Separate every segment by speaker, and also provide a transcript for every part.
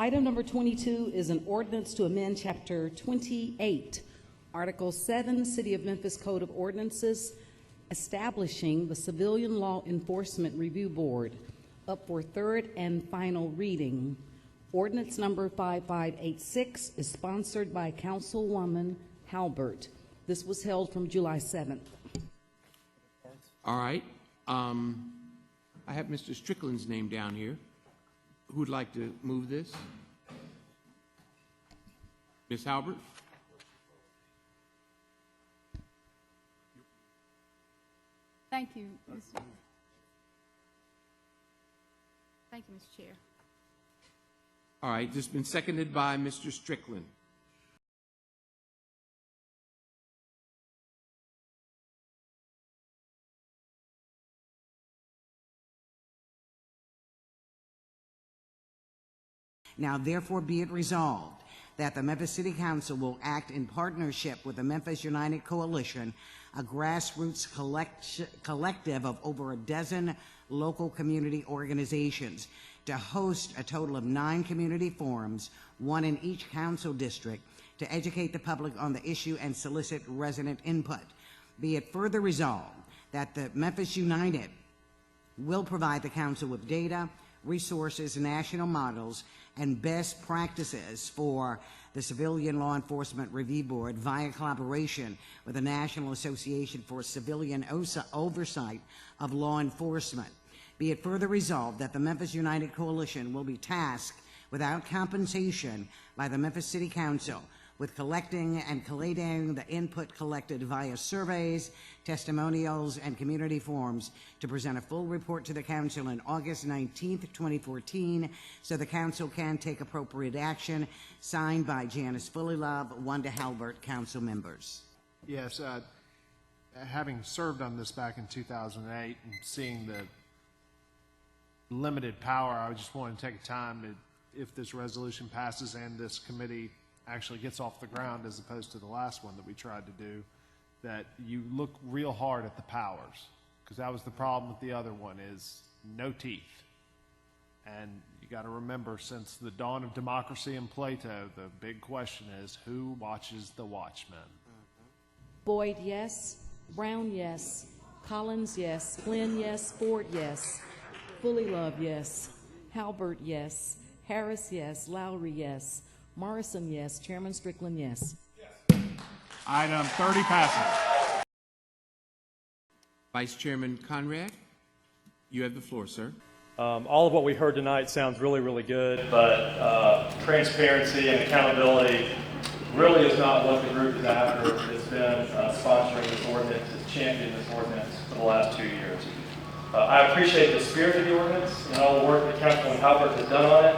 Speaker 1: Item number 22 is an ordinance to amend Chapter 28, Article 7, City of Memphis Code of Ordinances, establishing the Civilian Law Enforcement Review Board, up for third and final reading. Ordinance number 5586 is sponsored by Councilwoman Halbert. This was held from July 7th.
Speaker 2: All right. I have Mr. Strickland's name down here. Who would like to move this? Ms. Halbert?
Speaker 3: Thank you, Mr. Chair.
Speaker 2: All right. This has been seconded by Mr. Strickland.
Speaker 4: Now, therefore, be it resolved that the Memphis City Council will act in partnership with the Memphis United Coalition, a grassroots collective of over a dozen local community organizations, to host a total of 9 community forums, 1 in each council district, to educate the public on the issue and solicit resident input. Be it further resolved that the Memphis United will provide the council with data, resources, national models, and best practices for the Civilian Law Enforcement Review Board via collaboration with the National Association for Civilian Oversight of Law Enforcement. Be it further resolved that the Memphis United Coalition will be tasked without compensation by the Memphis City Council with collecting and collating the input collected via surveys, testimonials, and community forums to present a full report to the council on August 19th, 2014, so the council can take appropriate action. Signed by Janice Fullylove, Wanda Halbert, council members.
Speaker 5: Yes, having served on this back in 2008 and seeing the limited power, I just wanted to take time to, if this resolution passes and this committee actually gets off the ground as opposed to the last one that we tried to do, that you look real hard at the powers, because that was the problem with the other one, is no teeth. And you got to remember, since the dawn of democracy in Plato, the big question is, who watches the watchmen?
Speaker 1: Boyd, yes. Brown, yes. Collins, yes. Flynn, yes. Ford, yes. Fullylove, yes. Halbert, yes. Harris, yes. Lowry, yes. Morrison, yes. Chairman Strickland, yes.
Speaker 6: Item 30 passes.
Speaker 2: Vice Chairman Conrad, you have the floor, sir.
Speaker 7: All of what we heard tonight sounds really, really good, but transparency and accountability really is not what the group is after. It's been sponsoring this ordinance, it's championing this ordinance for the last 2 years. I appreciate the spirit of the ordinance and all the work that Councilman Halbert has done on it,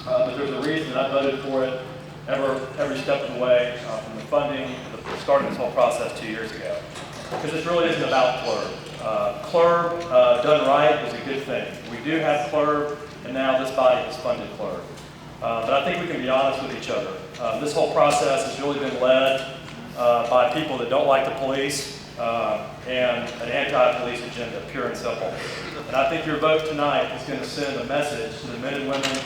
Speaker 7: but there's a reason I voted for it every step of the way, from the funding to the starting this whole process 2 years ago. Because this really isn't about CLRB. CLRB done right is a good thing. We do have CLRB, and now this body has funded CLRB. But I think we can be honest with each other. This whole process has really been led by people that don't like the police and an anti-police agenda, pure and simple. And I think your vote tonight is going to send a message to the men and women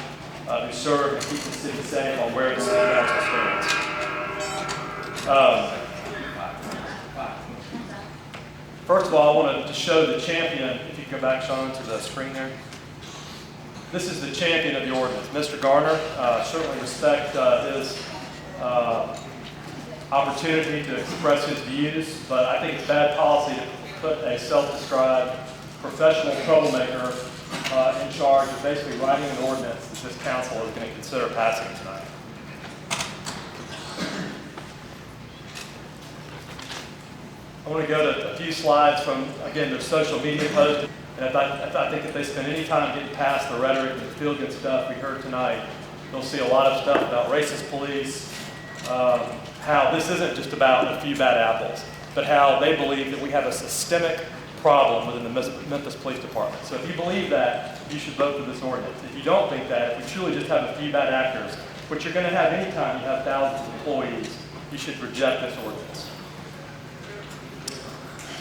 Speaker 7: who serve and keep the city safe on where the city council stands. First of all, I wanted to show the champion, if you go back, Sean, to the screen there. This is the champion of the ordinance, Mr. Garner. Certainly respect his opportunity to express his views, but I think it's bad policy to put a self-described professional troublemaker in charge of basically writing an ordinance that this council is going to consider passing tonight. I want to go to a few slides from, again, their social media posts. And I think if they spend any time getting past the rhetoric and the feel-good stuff we heard tonight, you'll see a lot of stuff about racist police, how this isn't just about a few bad apples, but how they believe that we have a systemic problem within the Memphis Police Department. So if you believe that, you should vote for this ordinance. If you don't think that, if you truly just have a few bad actors, which you're going to have anytime you have thousands of employees, you should reject this ordinance.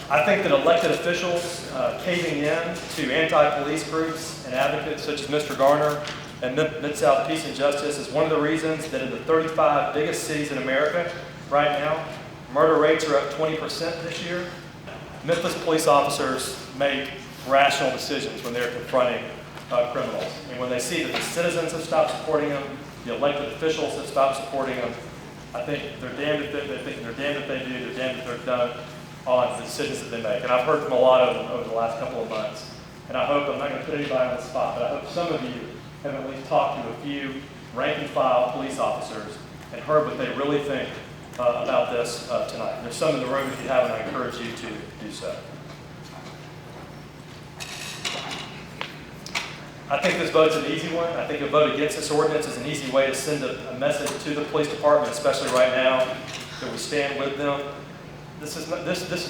Speaker 7: I think that elected officials caving in to anti-police groups and advocates such as Mr. Garner and Mid-South Peace and Justice is one of the reasons that in the 35 biggest cities in America right now, murder rates are up 20% this year. Memphis police officers make rational decisions when they're confronting criminals. And when they see that the citizens have stopped supporting them, the elected officials have stopped supporting them, I think they're damned if they do, they're damned if they're done on the decisions that they make. And I've heard from a lot of them over the last couple of months. And I hope, I'm not going to put anybody on the spot, but I hope some of you have at least talked to a few rank and file police officers and heard what they really think about this tonight. There's some in the room. If you haven't, I encourage you to do so. I think this vote's an easy one. I think a vote against this ordinance is an easy way to send a message to the police department, especially right now, that we stand with them. This is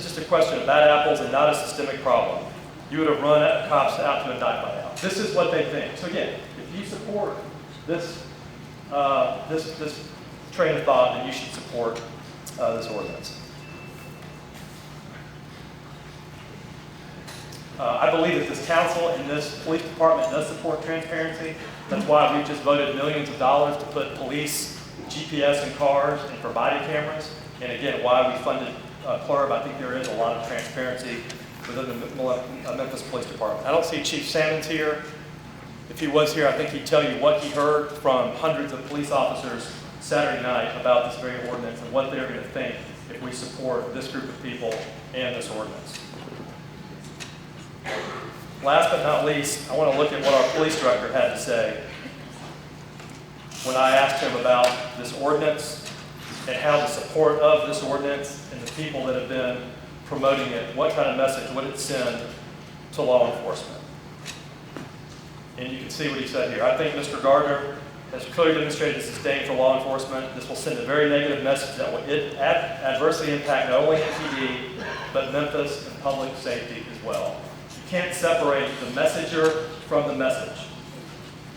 Speaker 7: just a question of bad apples and not a systemic problem. You would have run cops out to indict by now. This is what they think. So again, if you support this this train of thought, then you should support this ordinance. I believe that this council and this police department does support transparency. That's why we've just voted millions of dollars to put police GPS in cars and for body cameras. And again, why we funded CLRB. I think there is a lot of transparency within the Memphis Police Department. I don't see Chief Salmons here. If he was here, I think he'd tell you what he heard from hundreds of police officers Saturday night about this very ordinance and what they're going to think if we support this group of people and this ordinance. Last but not least, I want to look at what our police director had to say when I asked him about this ordinance and how the support of this ordinance and the people that have been promoting it, what kind of message would it send to law enforcement? And you can see what he said here. I think Mr. Gardner has clearly demonstrated his disdain for law enforcement. This will send a very negative message that will adversely impact not only MPD, but Memphis and public safety as well. You can't separate the messenger from the message.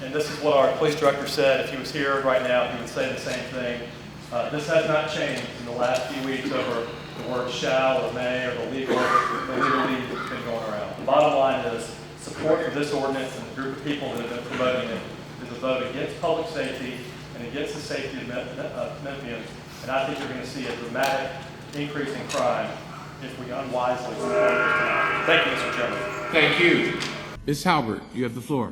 Speaker 7: And this is what our police director said. If he was here right now, he would say the same thing. This has not changed in the last few weeks over the word shall or may or the legal lead that's been going around. The bottom line is support for this ordinance and the group of people that have been promoting it is a vote against public safety and against the safety of Memphians. And I think you're going to see a dramatic increase in crime if we unwisely support this tonight. Thank you, Mr. Chairman.
Speaker 2: Thank you. Ms. Halbert, you have the floor.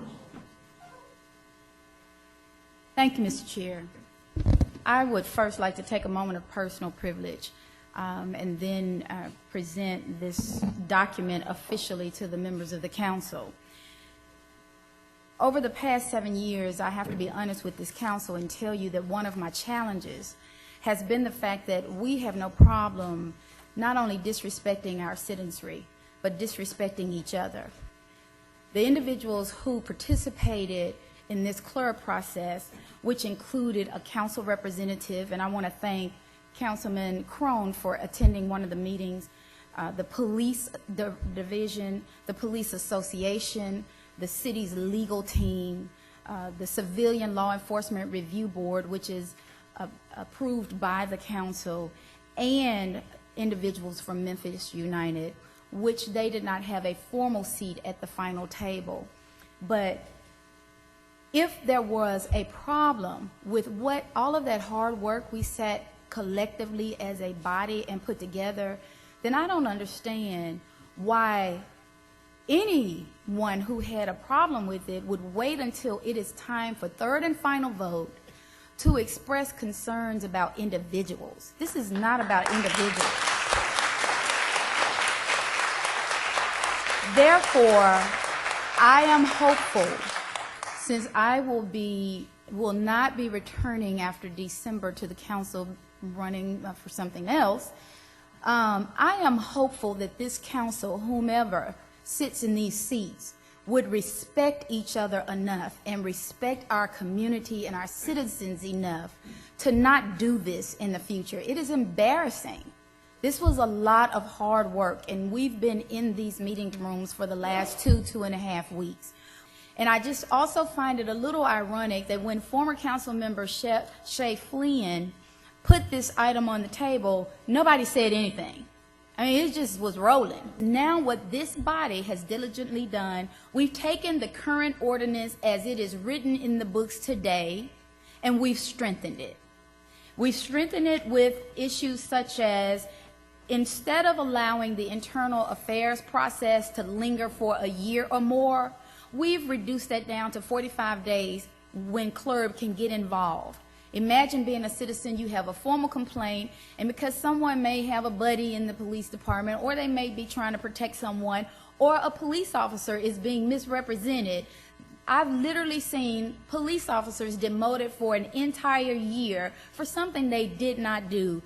Speaker 3: Thank you, Mr. Chair. I would first like to take a moment of personal privilege and then present this document officially to the members of the council. Over the past 7 years, I have to be honest with this council and tell you that one of my challenges has been the fact that we have no problem not only disrespecting our citizenry, but disrespecting each other. The individuals who participated in this CLRB process, which included a council representative, and I want to thank Councilman Crone for attending one of the meetings, the police division, the police association, the city's legal team, the Civilian Law Enforcement Review Board, which is approved by the council, and individuals from Memphis United, which they did not have a formal seat at the final table. But if there was a problem with what all of that hard work we sat collectively as a body and put together, then I don't understand why anyone who had a problem with it would wait until it is time for third and final vote to express concerns about individuals. This is not about individuals. Therefore, I am hopeful, since I will not be returning after December to the council running for something else, I am hopeful that this council, whomever sits in these seats, would respect each other enough and respect our community and our citizens enough to not do this in the future. It is embarrassing. This was a lot of hard work, and we've been in these meeting rooms for the last 2.5 weeks. And I just also find it a little ironic that when former council member Shay Flynn put this item on the table, nobody said anything. I mean, it just was rolling. Now what this body has diligently done, we've taken the current ordinance as it is written in the books today, and we've strengthened it. We've strengthened it with issues such as, instead of allowing the internal affairs process to linger for a year or more, we've reduced that down to 45 days when CLRB can get involved. Imagine being a citizen, you have a formal complaint, and because someone may have a buddy in the police department, or they may be trying to protect someone, or a police officer is being misrepresented, I've literally seen police officers demoted for an entire year for something they did not do.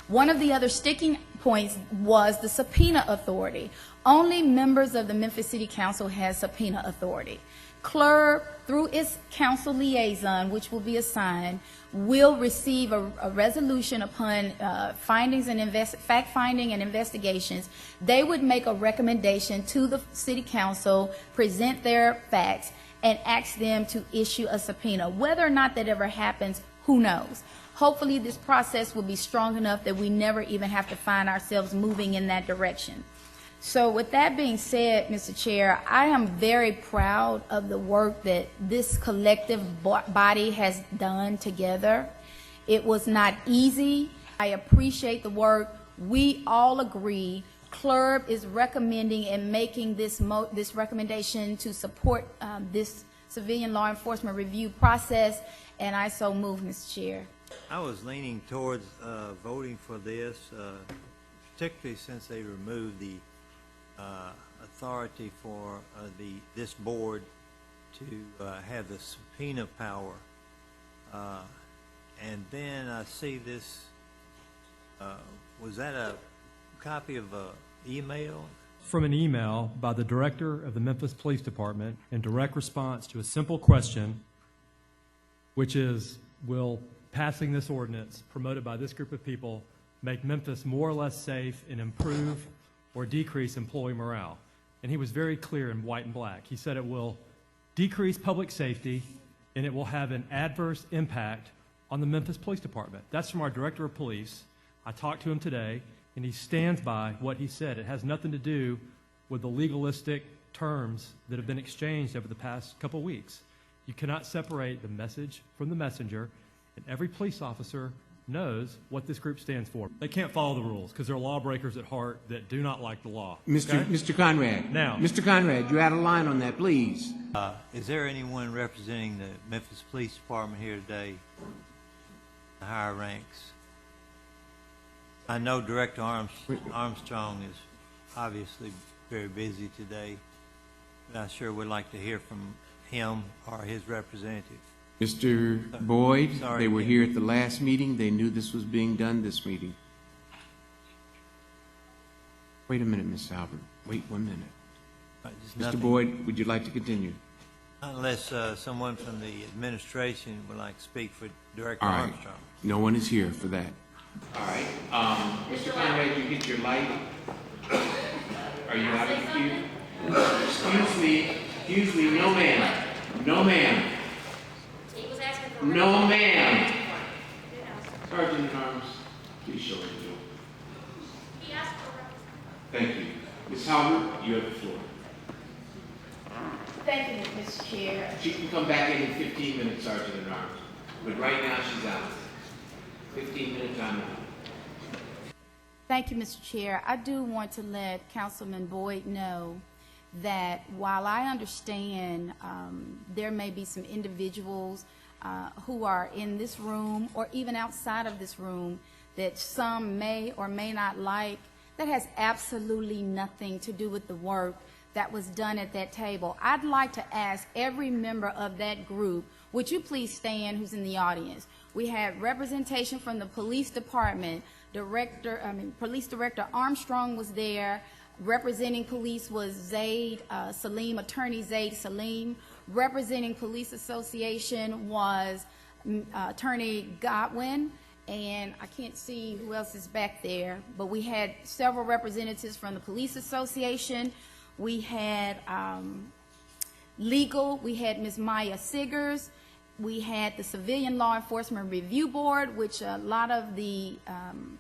Speaker 3: One of the other sticking points was the subpoena authority. Only members of the Memphis City Council has subpoena authority. CLRB, through its council liaison, which will be assigned, will receive a resolution upon findings and fact-finding and investigations. They would make a recommendation to the city council, present their facts, and ask them to issue a subpoena. Whether or not that ever happens, who knows? Hopefully this process will be strong enough that we never even have to find ourselves moving in that direction. So with that being said, Mr. Chair, I am very proud of the work that this collective body has done together. It was not easy. I appreciate the work. We all agree. CLRB is recommending and making this recommendation to support this civilian law enforcement review process, and I so move, Mr. Chair.
Speaker 8: I was leaning towards voting for this, particularly since they removed the authority for this board to have the subpoena power. And then I see this, was that a copy of an email?
Speaker 9: From an email by the director of the Memphis Police Department in direct response to a simple question, which is, will passing this ordinance promoted by this group of people make Memphis more or less safe and improve or decrease employee morale? And he was very clear in white and black. He said it will decrease public safety and it will have an adverse impact on the Memphis Police Department. That's from our director of police. I talked to him today, and he stands by what he said. It has nothing to do with the legalistic terms that have been exchanged over the past couple weeks. You cannot separate the message from the messenger, and every police officer knows what this group stands for. They can't follow the rules because they're lawbreakers at heart that do not like the law.
Speaker 2: Mr. Conrad.
Speaker 9: Now,
Speaker 2: Mr. Conrad, you're out of line on that, please.
Speaker 8: Is there anyone representing the Memphis Police Department here today, the higher ranks? I know Director Armstrong is obviously very busy today, but I sure would like to hear from him or his representative.
Speaker 2: Mr. Boyd,
Speaker 8: Sorry,
Speaker 2: they were
Speaker 8: Ken.
Speaker 2: here at the last meeting. They knew this was being done this meeting. Wait a minute, Ms. Albert. Wait 1 minute.
Speaker 8: Just
Speaker 2: Mr.
Speaker 8: nothing.
Speaker 2: Boyd, would you like to continue?
Speaker 8: Unless someone from the administration would like to speak for Director
Speaker 2: All right.
Speaker 8: Armstrong.
Speaker 2: No one is here for that. All right. Mr. Conrad, you hit your light. Are you out of the queue? Excuse me. No, ma'am. No, ma'am. No, ma'am. Sergeant at Arms, please show the door.
Speaker 10: He asked for
Speaker 2: Thank you. Ms. Halbert, you have the floor.
Speaker 3: Thank you, Mr. Chair.
Speaker 2: She can come back in 15 minutes, Sergeant at Arms. But right now, she's out. 15-minute timeout.
Speaker 3: Thank you, Mr. Chair. I do want to let Councilman Boyd know that while I understand there may be some individuals who are in this room or even outside of this room that some may or may not like, that has absolutely nothing to do with the work that was done at that table. I'd like to ask every member of that group, would you please stand who's in the audience? We had representation from the police department. Police Director Armstrong was there. Representing police was Zaid Salim, Attorney Zaid Salim. Representing Police Association was Attorney Godwin. And I can't see who else is back there, but we had several representatives from the Police Association. We had legal, we had Ms. Maya Siggers. we had the Civilian Law Enforcement Review Board, which a lot of the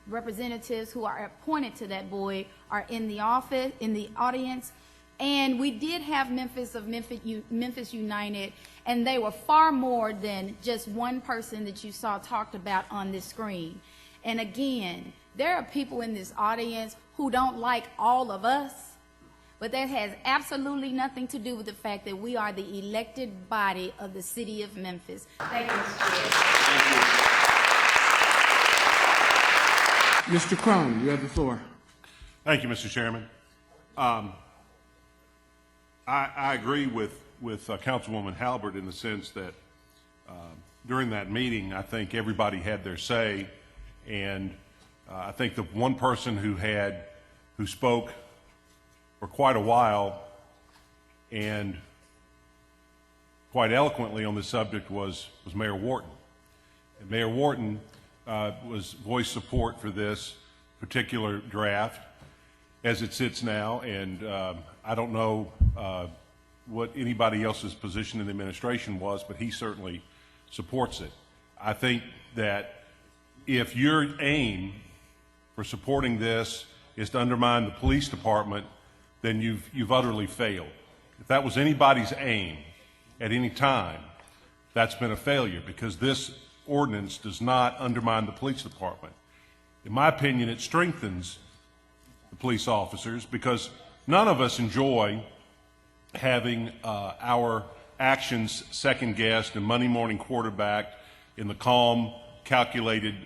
Speaker 3: representatives who are appointed to that board are in the audience. And we did have Memphis United, and they were far more than just one person that you saw talked about on this screen. And again, there are people in this audience who don't like all of us, but that has absolutely nothing to do with the fact that we are the elected body of the city of Memphis. Thank you, Mr. Chair.
Speaker 2: Mr. Crone, you have the floor.
Speaker 11: Thank you, Mr. Chairman. I agree with Councilwoman Halbert in the sense that during that meeting, I think everybody had their say, and I think the one person who spoke for quite a while and quite eloquently on this subject was Mayor Wharton. And Mayor Wharton voiced support for this particular draft as it sits now, and I don't know what anybody else's position in the administration was, but he certainly supports it. I think that if your aim for supporting this is to undermine the police department, then you've utterly failed. If that was anybody's aim at any time, that's been a failure, because this ordinance does not undermine the police department. In my opinion, it strengthens the police officers, because none of us enjoy having our actions second-guessed and Monday morning quarterbacked in the calm, calculated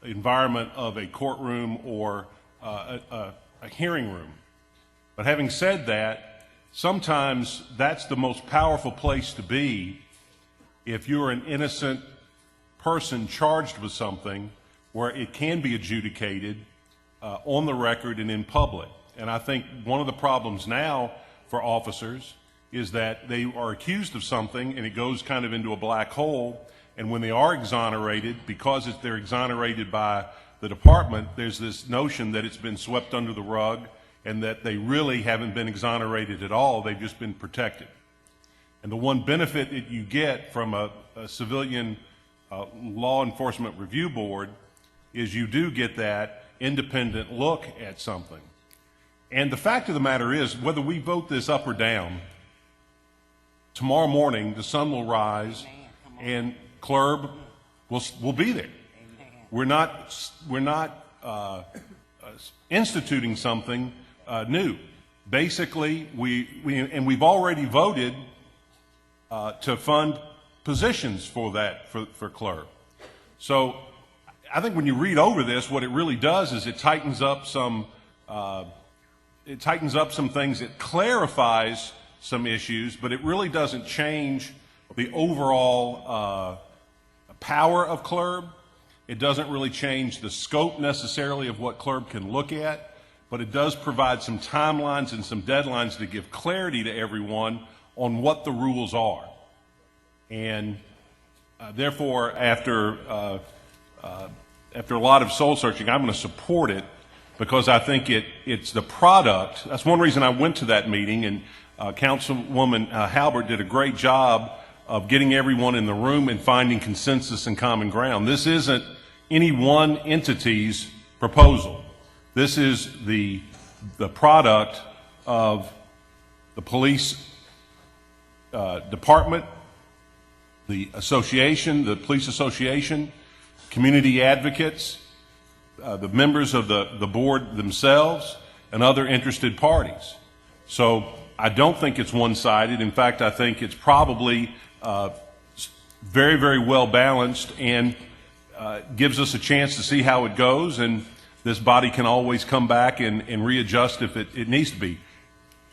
Speaker 11: environment of a courtroom or a hearing room. But having said that, sometimes that's the most powerful place to be if you're an innocent person charged with something where it can be adjudicated on the record and in public. And I think one of the problems now for officers is that they are accused of something and it goes kind of into a black hole, and when they are exonerated, because they're exonerated by the department, there's this notion that it's been swept under the rug and that they really haven't been exonerated at all, they've just been protected. And the one benefit that you get from a civilian law enforcement review board is you do get that independent look at something. And the fact of the matter is, whether we vote this up or down, tomorrow morning the sun will rise and CLRB will be there. We're not instituting something new. Basically, we've already voted to fund positions for CLRB. So I think when you read over this, what it really does is it tightens up some things, it clarifies some issues, but it really doesn't change the overall power of CLRB. It doesn't really change the scope necessarily of what CLRB can look at, but it does provide some timelines and some deadlines to give clarity to everyone on what the rules are. And therefore, after a lot of soul searching, I'm going to support it, because I think it's the product. That's one reason I went to that meeting, and Councilwoman Halbert did a great job of getting everyone in the room and finding consensus and common ground. This isn't any one entity's proposal. This is the product of the police department, the association, the police association, community advocates, the members of the board themselves, and other interested parties. So I don't think it's one-sided. In fact, I think it's probably very, very well balanced, and gives us a chance to see how it goes, and this body can always come back and readjust if it needs to be.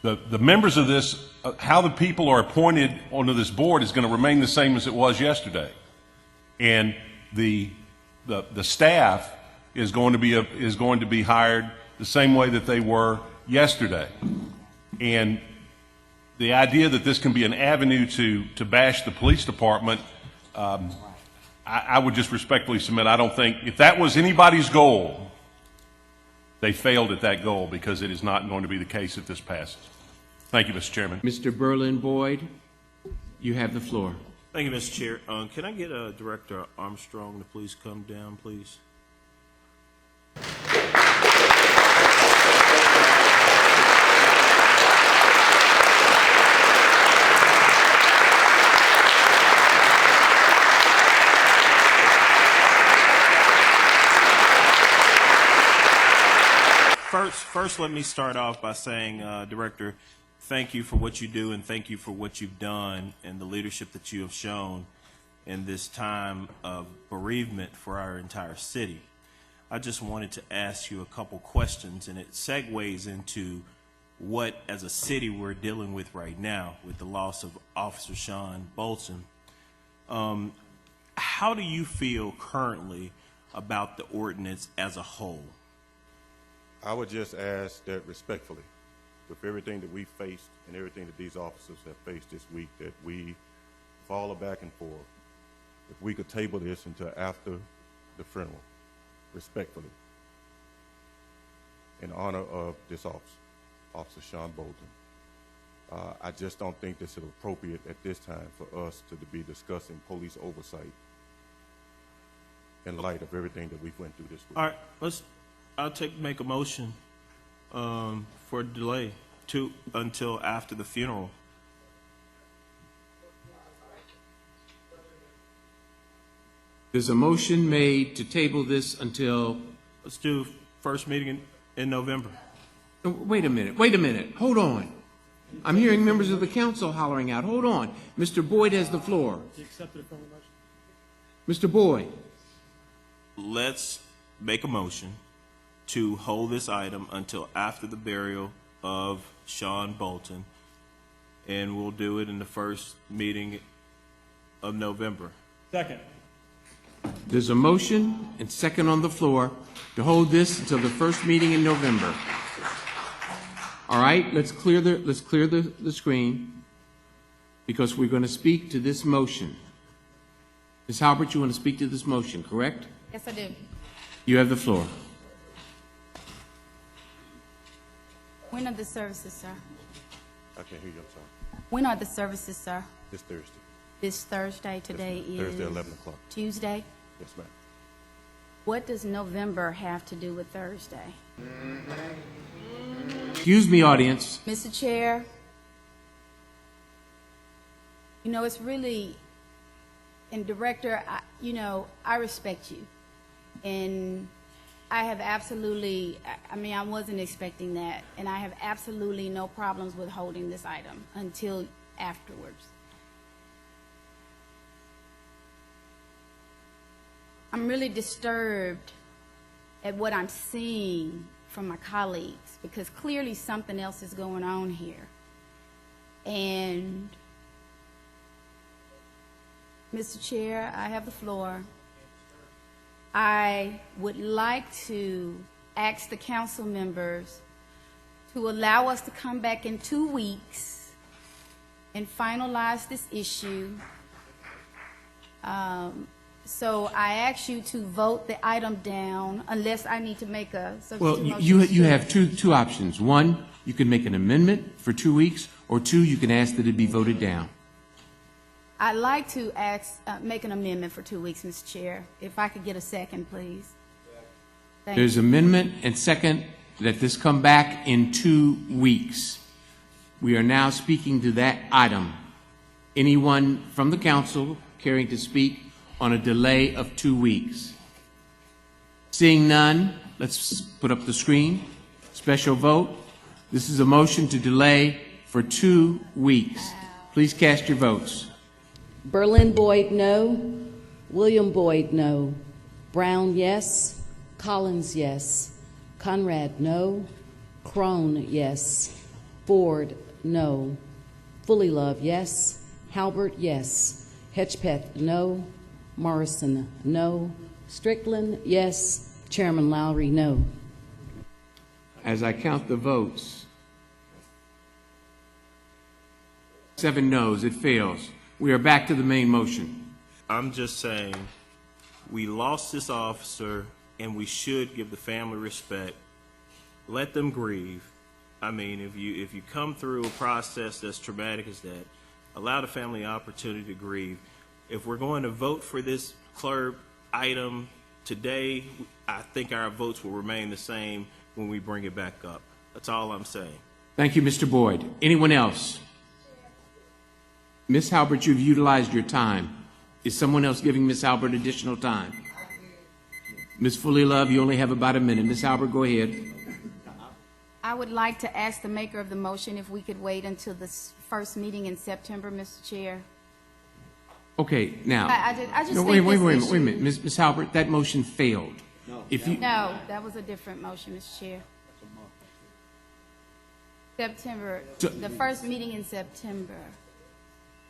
Speaker 11: The members of this, how the people are appointed onto this board is going to remain the same as it was yesterday. And the staff is going to be hired the same way that they were yesterday. And the idea that this can be an avenue to bash the police department, I would just respectfully submit, I don't think, if that was anybody's goal, they failed at that goal, because it is not going to be the case if this passes. Thank you, Mr. Chairman.
Speaker 2: Mr. Berlin Boyd, you have the floor.
Speaker 12: Thank you, Mr. Chair. Can I get Director Armstrong to please come down, please? First, let me start off by saying, Director, thank you for what you do and thank you for what you've done and the leadership that you have shown in this time of bereavement for our entire city. I just wanted to ask you a couple questions, and it segues into what, as a city, we're dealing with right now with the loss of Officer Sean Bolton. How do you feel currently about the ordinance as a whole?
Speaker 11: I would just ask that respectfully, with everything that we faced and everything that these officers have faced this week, that we follow back and forth. If we could table this until after the funeral, respectfully, in honor of this officer, Officer Sean Bolton. I just don't think this is appropriate at this time for us to be discussing police oversight in light of everything that we went through this week.
Speaker 12: All right, I'll make a motion for delay until after the funeral.
Speaker 2: There's a motion made to table this until...
Speaker 12: Let's do first meeting in November.
Speaker 2: Wait a minute, hold on. I'm hearing members of the council hollering out. Hold on. Mr. Boyd has the floor. Mr. Boyd.
Speaker 12: Let's make a motion to hold this item until after the burial of Sean Bolton, and we'll do it in the first meeting of November.
Speaker 9: Second.
Speaker 2: There's a motion and second on the floor to hold this until the first meeting in November. All right, let's clear the screen, because we're going to speak to this motion. Ms. Halbert, you want to speak to this motion, correct?
Speaker 3: Yes, I do.
Speaker 2: You have the floor.
Speaker 3: When are the services, sir?
Speaker 11: I can't hear you, I'm sorry.
Speaker 3: When are the services, sir?
Speaker 11: This Thursday.
Speaker 3: This Thursday. Today is
Speaker 11: Thursday, 11 o'clock.
Speaker 3: Tuesday.
Speaker 11: Yes, ma'am.
Speaker 3: What does November have to do with Thursday?
Speaker 2: Excuse me, audience.
Speaker 3: Mr. Chair, you know, it's really, and Director, I respect you. And I have absolutely, I wasn't expecting that. And I have absolutely no problems with holding this item until afterwards. I'm really disturbed at what I'm seeing from my colleagues, because clearly something else is going on here. And, Mr. Chair, I have the floor. I would like to ask the council members to allow us to come back in 2 weeks and finalize this issue. So I ask you to vote the item down unless I need to make a substitute motion.
Speaker 2: Well, you have two options. One, you can make an amendment for 2 weeks, or two, you can ask that it be voted down.
Speaker 3: I'd like to make an amendment for 2 weeks, Mr. Chair. If I could get a second, please. Thank
Speaker 2: There's
Speaker 3: you.
Speaker 2: amendment and second that this come back in 2 weeks. We are now speaking to that item. Anyone from the council caring to speak on a delay of 2 weeks? Seeing none, let's put up the screen. Special vote. This is a motion to delay for 2 weeks. Please cast your votes.
Speaker 1: Berlin Boyd, no. William Boyd, no. Brown, yes. Collins, yes. Conrad, no. Crone, yes. Ford, no. Fully Love, yes. Halbert, yes. Hedgepeth, no. Morrison, no. Strickland, yes. Chairman Lowry, no.
Speaker 2: As I count the votes, 7 noes, it fails. We are back to the main motion.
Speaker 12: I'm just saying, we lost this officer, and we should give the family respect. Let them grieve. I mean, if you come through a process that's traumatic as that, allow the family opportunity to grieve. if we're going to vote for this clerk item today, I think our votes will remain the same when we bring it back up. That's all I'm saying.
Speaker 2: Thank you, Mr. Boyd. Anyone else? Ms. Halbert, you've utilized your time. Is someone else giving Ms. Halbert additional time? Ms. Fully Love, you only have about a minute. Ms. Halbert, go ahead.
Speaker 3: I would like to ask the maker of the motion if we could wait until the first meeting in September, Mr. Chair.
Speaker 2: Okay, now.
Speaker 3: I just
Speaker 2: No,
Speaker 3: think
Speaker 2: wait a
Speaker 3: this
Speaker 2: minute.
Speaker 3: issue-
Speaker 2: Ms. Halbert, that motion failed. If you,
Speaker 3: No, that was a different motion, Mr. Chair. September, the first meeting in September.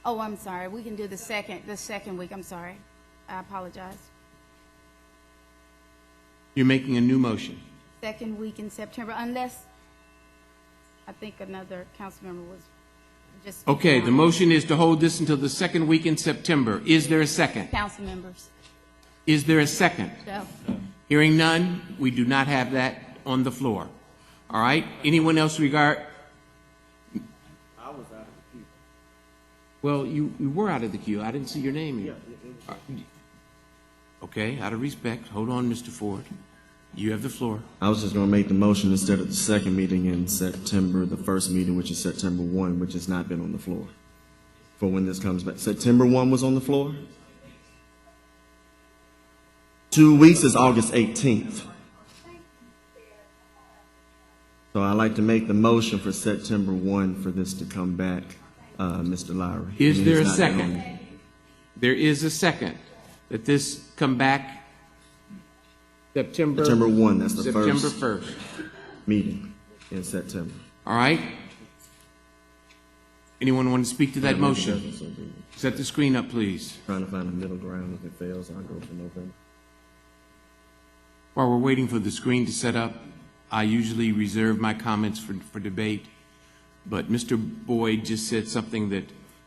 Speaker 3: Oh, I'm sorry. We can do the second week. I'm sorry. I apologize.
Speaker 2: you're making a new motion.
Speaker 3: Second week in September, unless I think another council member was just.
Speaker 2: Okay, the motion is to hold this until the second week in September. Is there a second?
Speaker 3: Council members.
Speaker 2: Is there a second?
Speaker 3: No.
Speaker 2: Hearing none, we do not have that on the floor. All right? Anyone else regard?
Speaker 5: I was out of the queue.
Speaker 2: Well, you were out of the queue. I didn't see your name here. Okay, out of respect. Hold on, Mr. Ford. You have the floor.
Speaker 13: I was just going to make the motion instead of the second meeting in September, the first meeting, which is September 1, which has not been on the floor, for when this comes back. September 1 was on the floor? 2 weeks is August 18th. So I'd like to make the motion for September 1 for this to come back, Mr. Lowry.
Speaker 2: Is there a
Speaker 13: He's not
Speaker 2: second?
Speaker 13: on.
Speaker 2: There is a second that this come back September
Speaker 13: 1, that's the
Speaker 2: September
Speaker 13: first
Speaker 2: 1st.
Speaker 13: meeting in September.
Speaker 2: All right? Anyone want to speak to that
Speaker 13: Yeah, maybe
Speaker 2: motion?
Speaker 13: that's what we-
Speaker 2: Set the screen up, please.
Speaker 13: Trying to find a middle ground. If it fails, I'll go for November.
Speaker 2: While we're waiting for the screen to set up, I usually reserve my comments for debate, but Mr. Boyd just said something that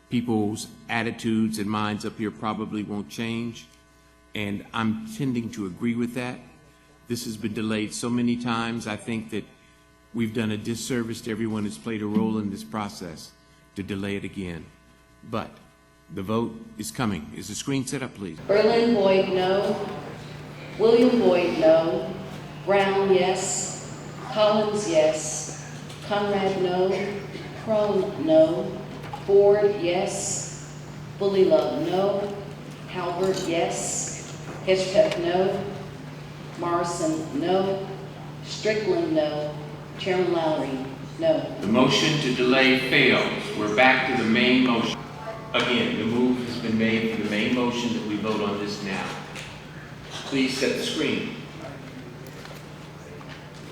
Speaker 2: people's attitudes and minds up here probably won't change, and I'm tending to agree with that. This has been delayed so many times. I think that we've done a disservice to everyone who's played a role in this process to delay it again. But the vote is coming. Is the screen set up, please?
Speaker 1: Berlin Boyd, no. William Boyd, no. Brown, yes. Collins, yes. Conrad, no. Crone, no. Ford, yes. Fully Love, no. Halbert, yes. Hedgepeth, no. Morrison, no. Strickland, no. Chairman Lowry, no.
Speaker 2: The motion to delay fails. We're back to the main motion. Again, the move has been made for the main motion that we vote on this now. Please set the screen.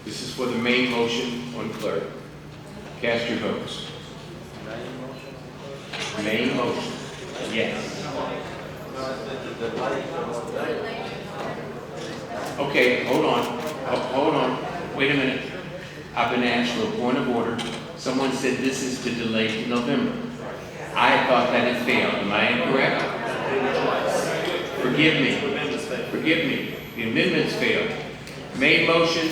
Speaker 2: This is for the main motion on clerk. Cast your votes. Main motion. Yes. Okay, hold on. Hold on. Wait a minute. I've been asked for a point of order. Someone said this is to delay to November. I thought that had failed. Am I incorrect? Forgive me. Forgive me. The amendments failed. Main motion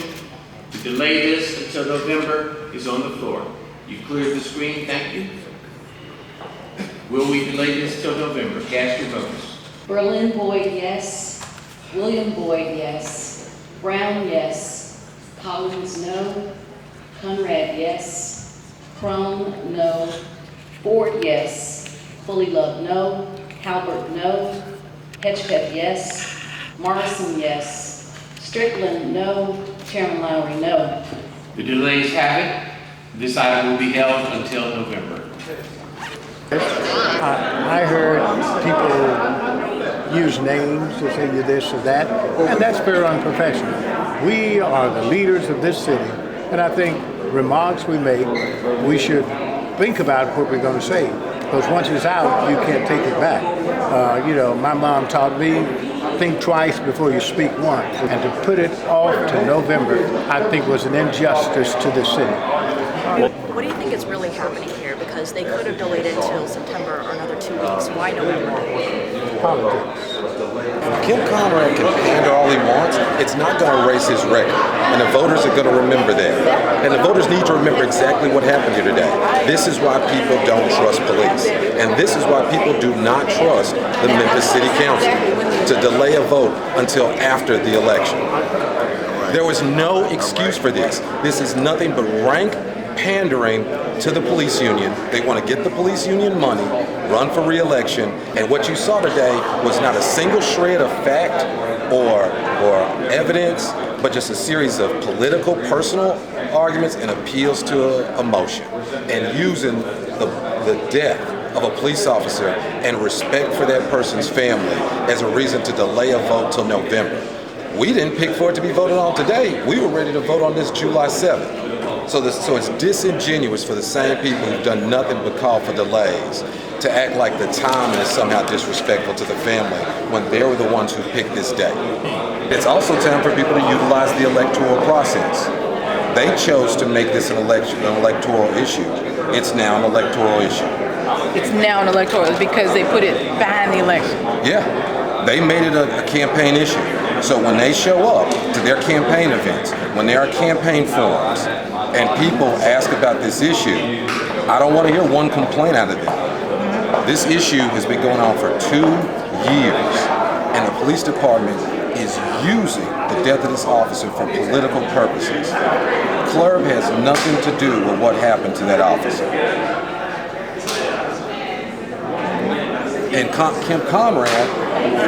Speaker 2: to delay this until November is on the floor. You cleared the screen. Thank you. Will we delay this till November? Cast your votes.
Speaker 1: Berlin Boyd, yes. William Boyd, yes. Brown, yes. Collins, no. Conrad, yes. Crone, no. Ford, yes. Fully Love, no. Halbert, no. Hedgepeth, yes. Morrison, yes. Strickland, no. Chairman Lowry, no.
Speaker 2: The delays have it. This item will be held until November.
Speaker 14: I heard people use names to say you this or that, and that's very unprofessional. We are the leaders of this city, and I think remarks we make, we should think about what we're going to say, because once it's out, you can't take it back. My mom taught me, think twice before you speak once, and to put it off to November, I think was an injustice to the city.
Speaker 15: What do you think is really happening here? Because they could have delayed it until September or another 2 weeks. Why November?
Speaker 14: Politics.
Speaker 16: Kim Conrad can pander all he wants. It's not going to erase his record. And the voters are going to remember that. And the voters need to remember exactly what happened here today. This is why people don't trust police. And this is why people do not trust the Memphis City Council to delay a vote until after the election. There was no excuse for this. This is nothing but rank pandering to the police union. They want to get the police union money, run for re-election, and what you saw today was not a single shred of fact or evidence, but just a series of political, personal arguments and appeals to emotion, and using the death of a police officer and respect for that person's family as a reason to delay a vote till November. We didn't pick for it to be voted on today. We were ready to vote on this July 7th. So it's disingenuous for the same people who've done nothing but call for delays to act like the timing is somehow disrespectful to the family when they were the ones who picked this day. It's also time for people to utilize the electoral process. They chose to make this an electoral issue. It's now an electoral issue.
Speaker 17: It's now an electoral because they put it behind the election.
Speaker 16: Yeah, they made it a campaign issue. So when they show up to their campaign events, when there are campaign forums, and people ask about this issue, I don't want to hear one complaint out of them. This issue has been going on for 2 years, and the police department is using the death of this officer for political purposes. Club has nothing to do with what happened to that officer. And Kim Conrad,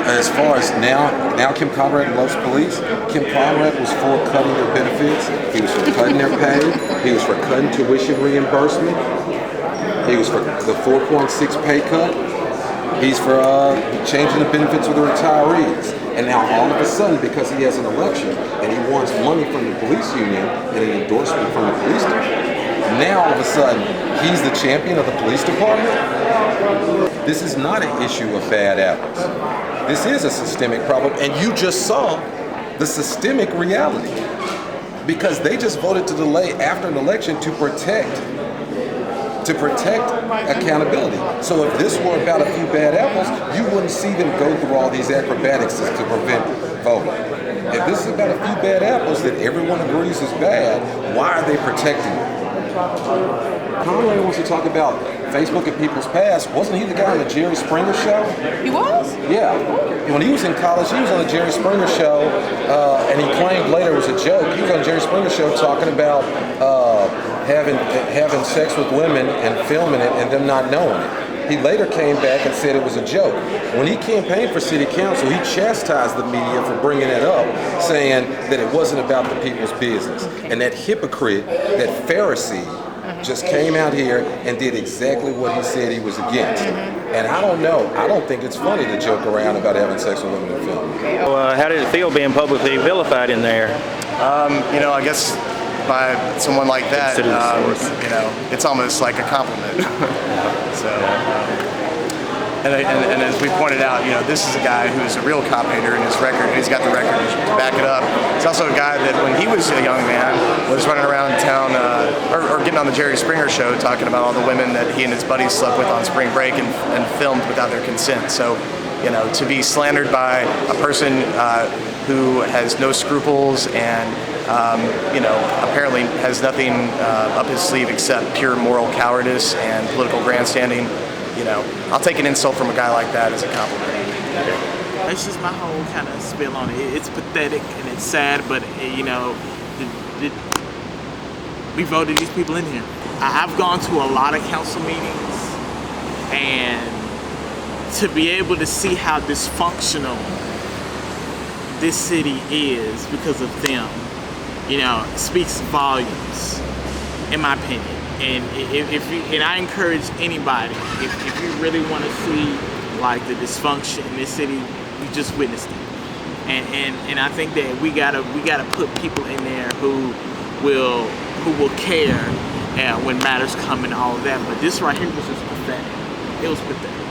Speaker 16: as far as now Kim Conrad loves police. Kim Conrad was for cutting their benefits. He was for cutting their pay. He was for cutting tuition reimbursement. He was for the 4.6 pay cut. He's for changing the benefits of the retirees. And now all of a sudden, because he has an election and he wants money from the police union and an endorsement from the police department, now all of a sudden he's the champion of the police department? This is not an issue of bad apples. This is a systemic problem, and you just saw the systemic reality. Because they just voted to delay after an election to protect accountability. So if this were about a few bad apples, you wouldn't see them go through all these acrobatics to prevent voting. If this is about a few bad apples that everyone agrees is bad, why are they protecting it? Conway wants to talk about Facebook and people's past. Wasn't he the guy on the Jerry Springer show?
Speaker 17: He was?
Speaker 16: Yeah. When he was in college, he was on the Jerry Springer show, and he claimed later it was a joke. He was on the Jerry Springer show talking about having sex with women and filming it and them not knowing it. He later came back and said it was a joke. When he campaigned for city council, he chastised the media for bringing it up, saying that it wasn't about the people's business. And that hypocrite, that Pharisee, just came out here and did exactly what he said he was against. And I don't know. I don't think it's funny to joke around about having sex with women in film.
Speaker 18: Well, how did it feel being publicly vilified in there?
Speaker 19: I guess by someone like that, it's almost like a compliment. And as we pointed out, this is a guy who's a real cop hater in his record, and he's got the record to back it up. He's also a guy that when he was a young man was running around town or getting on the Jerry Springer show talking about all the women that he and his buddies slept with on spring break and filmed without their consent. So, to be slandered by a person who has no scruples and apparently has nothing up his sleeve except pure moral cowardice and political grandstanding. I'll take an insult from a guy like that as a compliment.
Speaker 20: That's just my whole kind of spill on it. It's pathetic and it's sad, but we voted these people in here. I've gone to a lot of council meetings, and to be able to see how dysfunctional this city is because of them, speaks volumes, in my opinion. And and I encourage anybody, if you really want to see like the dysfunction in this city, you just witnessed it. And I think that we gotta put people in there who will care when matters come and all of that. But this right here was just pathetic. It was pathetic.